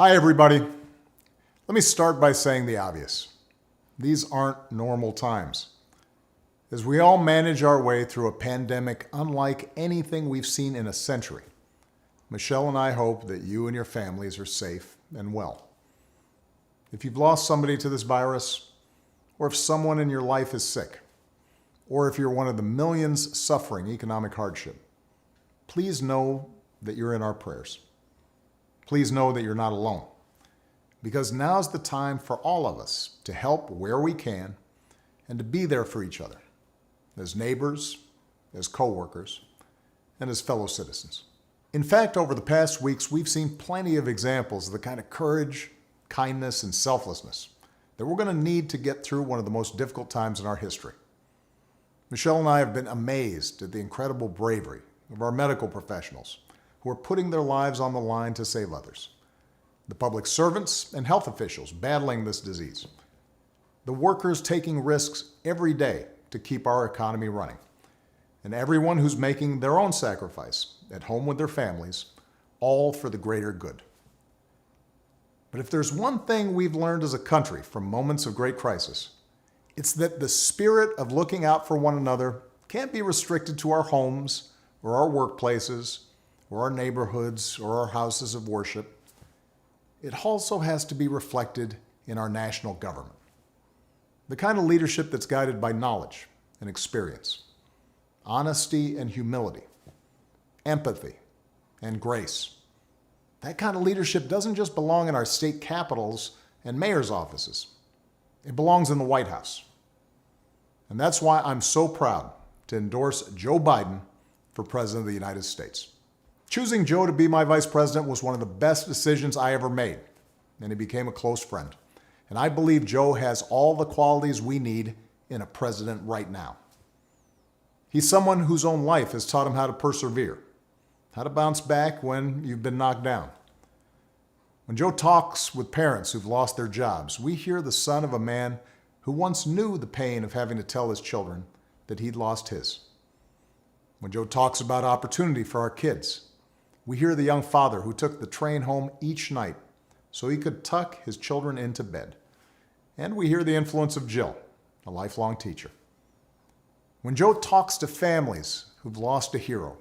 Hi, everybody. Let me start by saying the obvious. These aren't normal times. As we all manage our way through a pandemic unlike anything we've seen in a century, Michelle and I hope that you and your families are safe and well. If you've lost somebody to this virus, or if someone in your life is sick, or if you're one of the millions suffering economic hardship, please know that you're in our prayers. Please know that you're not alone, because now's the time for all of us to help where we can and to be there for each other, as neighbors, as co-workers, and as fellow citizens. In fact, over the past weeks, we've seen plenty of examples of the kind of courage, kindness, and selflessness that we're going to need to get through one of the most difficult times in our history. Michelle and I have been amazed at the incredible bravery of our medical professionals who are putting their lives on the line to save others, the public servants and health officials battling this disease, the workers taking risks every day to keep our economy running, and everyone who's making their own sacrifice at home with their families, all for the greater good. But if there's one thing we've learned as a country from moments of great crisis, it's that the spirit of looking out for one another can't be restricted to our homes or our workplaces or our neighborhoods or our houses of worship. It also has to be reflected in our national government. The kind of leadership that's guided by knowledge and experience, honesty and humility, empathy and grace. That kind of leadership doesn't just belong in our state capitals and mayor's offices. It belongs in the White House. And that's why I'm so proud to endorse Joe Biden for President of the United States. Choosing Joe to be my vice president was one of the best decisions I ever made, and he became a close friend. And I believe Joe has all the qualities we need in a president right now. He's someone whose own life has taught him how to persevere, how to bounce back when you've been knocked down. When Joe talks with parents who've lost their jobs, we hear the son of a man who once knew the pain of having to tell his children that he'd lost his. When Joe talks about opportunity for our kids, we hear the young father who took the train home each night so he could tuck his children into bed. And we hear the influence of Jill, a lifelong teacher. When Joe talks to families who've lost a hero,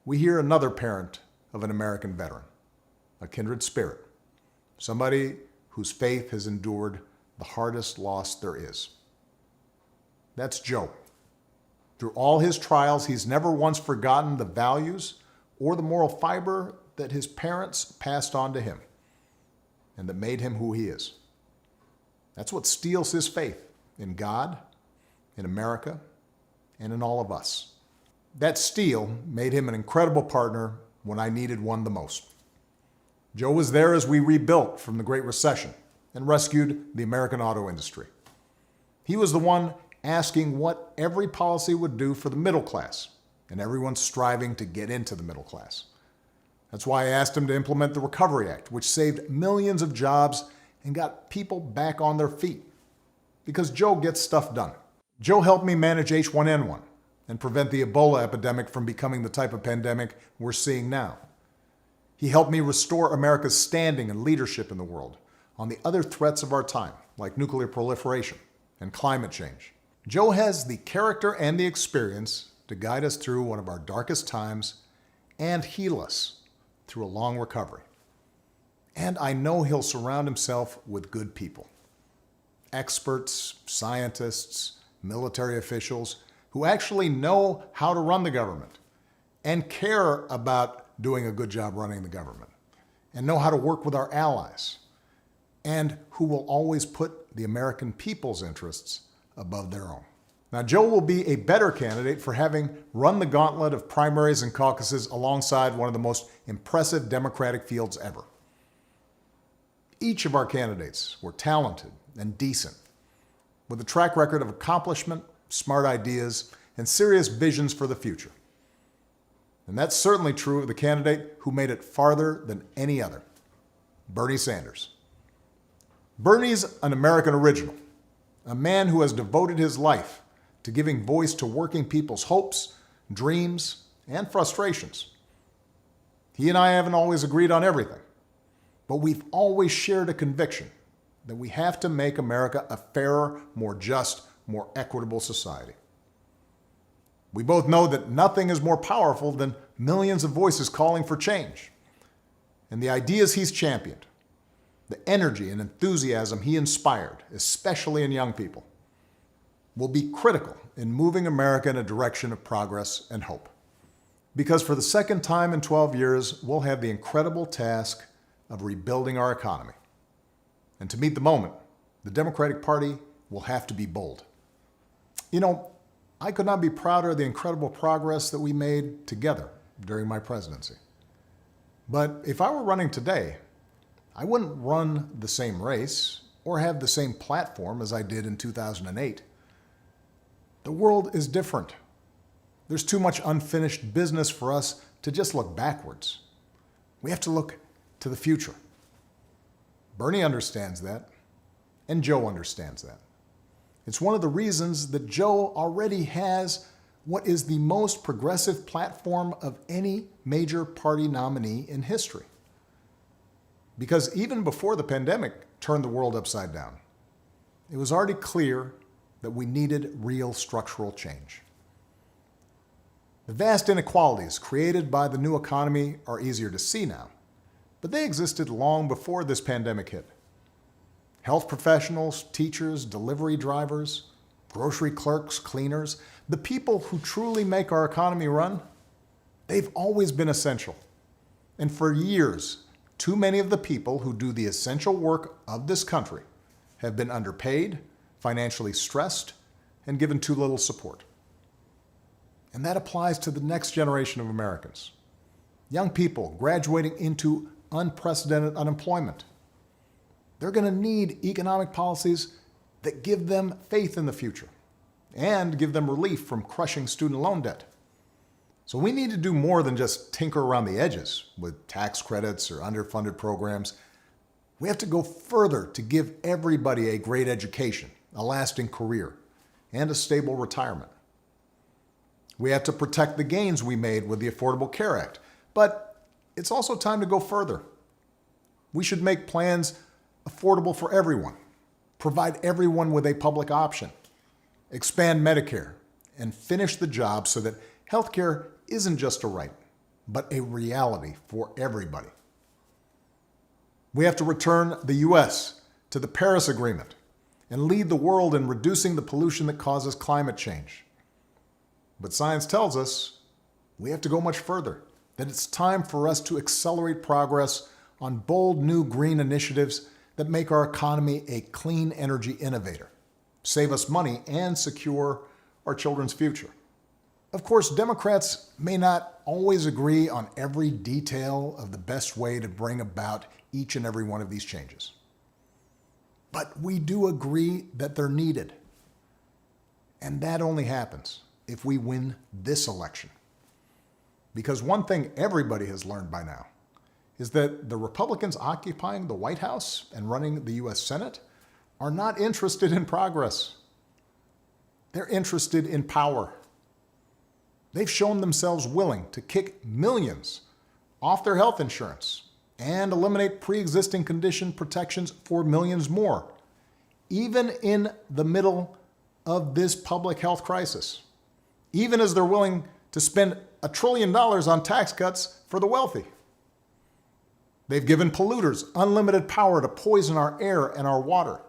we hear another parent of an American veteran, a kindred spirit, somebody whose faith has endured the hardest loss there is. That's Joe. Through all his trials, he's never once forgotten the values or the moral fiber that his parents passed on to him and that made him who he is. That's what steels his faith in God, in America, and in all of us. That steel made him an incredible partner when I needed one the most. Joe was there as we rebuilt from the Great Recession and rescued the American auto industry. He was the one asking what every policy would do for the middle class, and everyone's striving to get into the middle class. That's why I asked him to implement the Recovery Act, which saved millions of jobs and got people back on their feet. Because Joe gets stuff done. Joe helped me manage H1N1 and prevent the Ebola epidemic from becoming the type of pandemic we're seeing now. He helped me restore America's standing and leadership in the world on the other threats of our time, like nuclear proliferation and climate change. Joe has the character and the experience to guide us through one of our darkest times and heal us through a long recovery. And I know he'll surround himself with good people, experts, scientists, military officials who actually know how to run the government and care about doing a good job running the government and know how to work with our allies and who will always put the American people's interests above their own. Now, Joe will be a better candidate for having run the gauntlet of primaries and caucuses alongside one of the most impressive Democratic fields ever. Each of our candidates were talented and decent, with a track record of accomplishment, smart ideas, and serious visions for the future. And that's certainly true of the candidate who made it farther than any other, Bernie Sanders. Bernie's an American original, a man who has devoted his life to giving voice to working people's hopes, dreams, and frustrations. He and I haven't always agreed on everything, but we've always shared a conviction that we have to make America a fairer, more just, more equitable society. We both know that nothing is more powerful than millions of voices calling for change. And the ideas he's championed, the energy and enthusiasm he inspired, especially in young people, will be critical in moving America in a direction of progress and hope. Because for the second time in 12 years, we'll have the incredible task of rebuilding our economy. And to meet the moment, the Democratic Party will have to be bold. You know, I could not be prouder of the incredible progress that we made together during my presidency. But if I were running today, I wouldn't run the same race or have the same platform as I did in 2008. The world is different. There's too much unfinished business for us to just look backwards. We have to look to the future. Bernie understands that, and Joe understands that. It's one of the reasons that Joe already has what is the most progressive platform of any major party nominee in history. Because even before the pandemic turned the world upside down, it was already clear that we needed real structural change. The vast inequalities created by the new economy are easier to see now, but they existed long before this pandemic hit. Health professionals, teachers, delivery drivers, grocery clerks, cleaners, the people who truly make our economy run, they've always been essential. And for years, too many of the people who do the essential work of this country have been underpaid, financially stressed, and given too little support. And that applies to the next generation of Americans. Young people graduating into unprecedented unemployment. They're going to need economic policies that give them faith in the future and give them relief from crushing student loan debt. So we need to do more than just tinker around the edges with tax credits or underfunded programs. We have to go further to give everybody a great education, a lasting career, and a stable retirement. We have to protect the gains we made with the Affordable Care Act, but it's also time to go further. We should make plans affordable for everyone, provide everyone with a public option, expand Medicare, and finish the job so that healthcare isn't just a right, but a reality for everybody. We have to return the U.S. to the Paris Agreement and lead the world in reducing the pollution that causes climate change. But science tells us we have to go much further, that it's time for us to accelerate progress on bold new green initiatives that make our economy a clean energy innovator, save us money, and secure our children's future. Of course, Democrats may not always agree on every detail of the best way to bring about each and every one of these changes. But we do agree that they're needed. And that only happens if we win this election. Because one thing everybody has learned by now is that the Republicans occupying the White House and running the U.S. Senate are not interested in progress. They're interested in power. They've shown themselves willing to kick millions off their health insurance and eliminate pre-existing condition protections for millions more, even in the middle of this public health crisis, even as they're willing to spend $1 trillion on tax cuts for the wealthy. They've given polluters unlimited power to poison our air and our water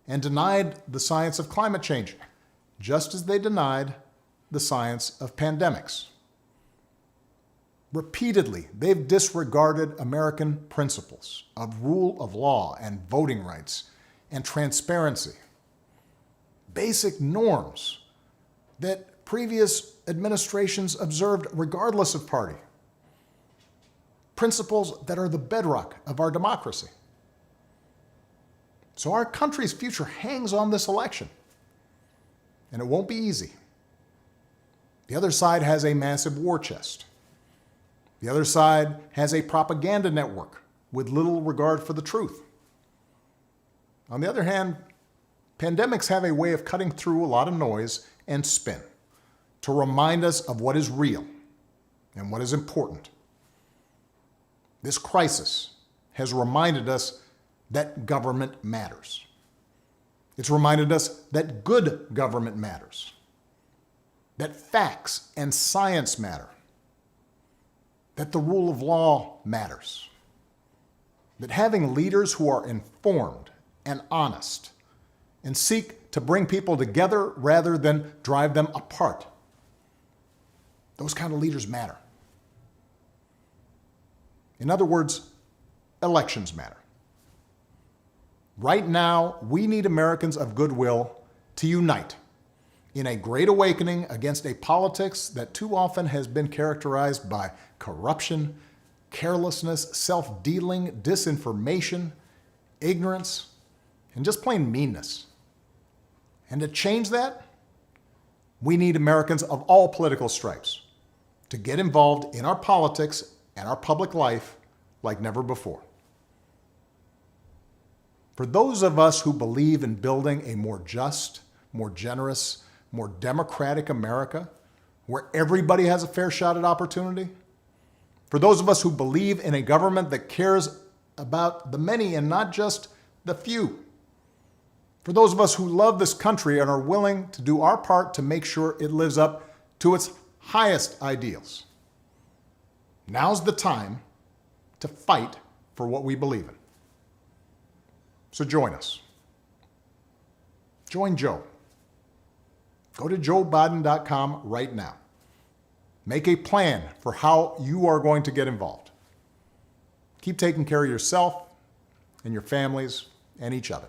and denied the science of climate change, just as they denied the science of pandemics. Repeatedly, they've disregarded American principles of rule of law and voting rights and transparency, basic norms that previous administrations observed regardless of party, principles that are the bedrock of our democracy. So our country's future hangs on this election, and it won't be easy. The other side has a massive war chest. The other side has a propaganda network with little regard for the truth. On the other hand, pandemics have a way of cutting through a lot of noise and spin to remind us of what is real and what is important. This crisis has reminded us that government matters. It's reminded us that good government matters, that facts and science matter, that the rule of law matters, that having leaders who are informed and honest and seek to bring people together rather than drive them apart, those kind of leaders matter. In other words, elections matter. Right now, we need Americans of goodwill to unite in a great awakening against a politics that too often has been characterized by corruption, carelessness, self-dealing, disinformation, ignorance, and just plain meanness. And to change that, we need Americans of all political stripes to get involved in our politics and our public life like never before. For those of us who believe in building a more just, more generous, more democratic America, where everybody has a fair shot at opportunity, for those of us who believe in a government that cares about the many and not just the few, for those of us who love this country and are willing to do our part to make sure it lives up to its highest ideals, now's the time to fight for what we believe in. So join us. Join Joe. Go to joebiden.com right now. Make a plan for how you are going to get involved. Keep taking care of yourself and your families and each other.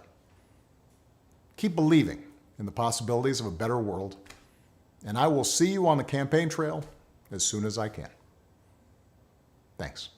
Keep believing in the possibilities of a better world, and I will see you on the campaign trail as soon as I can. Thanks.